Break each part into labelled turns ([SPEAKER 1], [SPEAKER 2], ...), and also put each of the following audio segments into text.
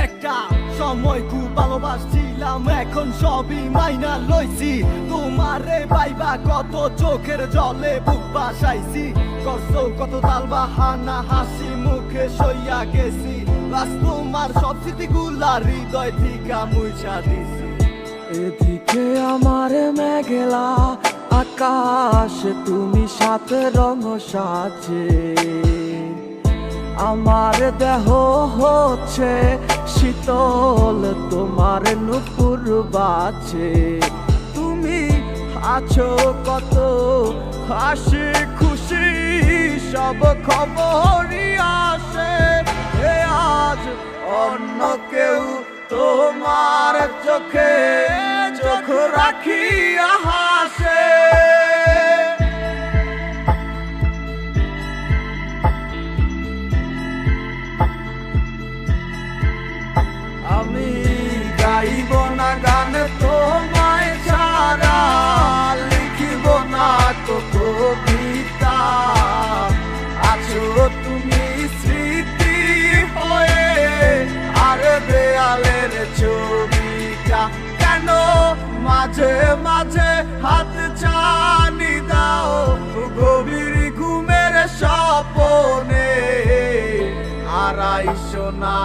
[SPEAKER 1] একটা সময় খুব ভালোবাসছিলাম, এখন সবই মাইনা লইছি। তোমারে পাইবা কত চোখের জলে বুক বাসাইছি, কষ্ট কত তাল বাহানা হাসি মুখে সইয়া গেছি। বাস তোমার সব স্মৃতিগুলা হৃদয় থেকে মুছা দিছি।
[SPEAKER 2] এদিকে আমার মেঘলা আকাশ, তুমি সাথে রঙ সাজে, আমার দেহ হচ্ছে শীতল, তোমার নুপুর বাজে। তুমি আছো কত হাসি খুশি, সব খবরই আসে। আজ অন্য কেউ তোমার চোখে চোখ রাখিয়া হাসে। আমি গাইব না গান তোমায় ছাড়া, লিখিব না তো কবিতা। আছো তুমি স্মৃতি হয়ে, আর দেয়ালের ছবিটা কেন মাঝে মাঝে হাত ছানি দাও গভীর ঘুমের স্বপনে। আড়াইশো না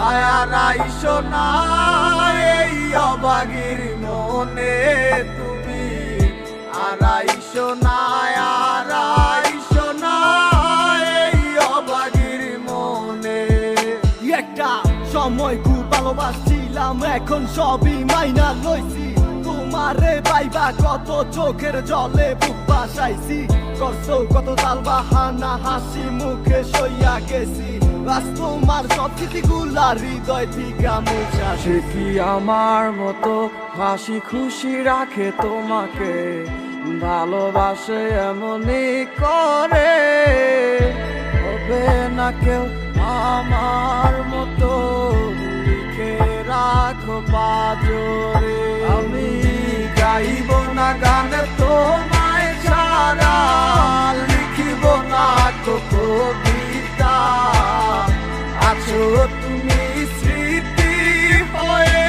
[SPEAKER 2] আড়াইশো না এই অবাগির মনে তুমি। আড়াইশো না আড়াইশো না এই অবাগির মনে।
[SPEAKER 1] একটা সময় খুব ভালোবাসছিলাম, এখন সবই মাইনা লইছি। তোমারে পাইবা কত চোখের জলে বুক বাসাইছি, কষ্ট কত তাল বাহানা হাসি মুখে সইয়া গেছি। বাস তোমার সব স্মৃতিগুলা হৃদয় থেকে মুছা
[SPEAKER 2] সে কি আমার মতো হাসি খুশি রাখে তোমাকে, ভালোবাসে এমনই করে। হবে না কেউ আমার মতো, লিখে রাখো পাজরে। আমি গাইব না গান তোমায় ছাড়া, লিখিব না তো কবিতা। আছো তুমি স্মৃতি হয়ে,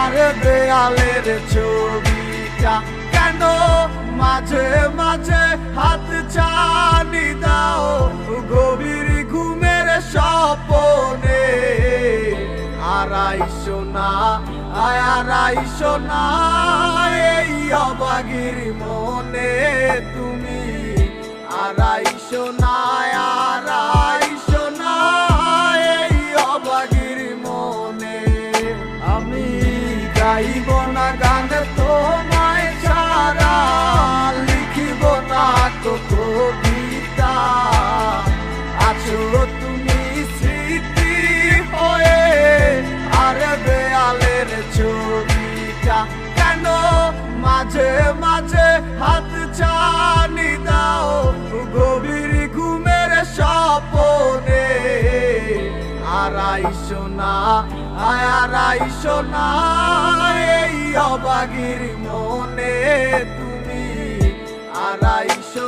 [SPEAKER 2] আর দেয়ালের ছবিটা কেন মাঝে মাঝে হাত ছানি দাও গভীর ঘুমের স্বপনে। আড়াইশো না আড়াইশো না এই অবাগির মনে তুমি। আড়াইশো না আড়াইশো না এই অবাগির মনে। আমি গাইব না গান তোমায় ছাড়া, লিখিব না তো কবিতা। আছো তুমি স্মৃতি হয়ে, আর দেয়ালের ছবিটা কেন মাঝে মাঝে হাত ছানি দাও গভীর ঘুমের স্বপনে। আড়াইশো না আড়াইশো না এই অবাগির মনে তুমি। আড়াইশো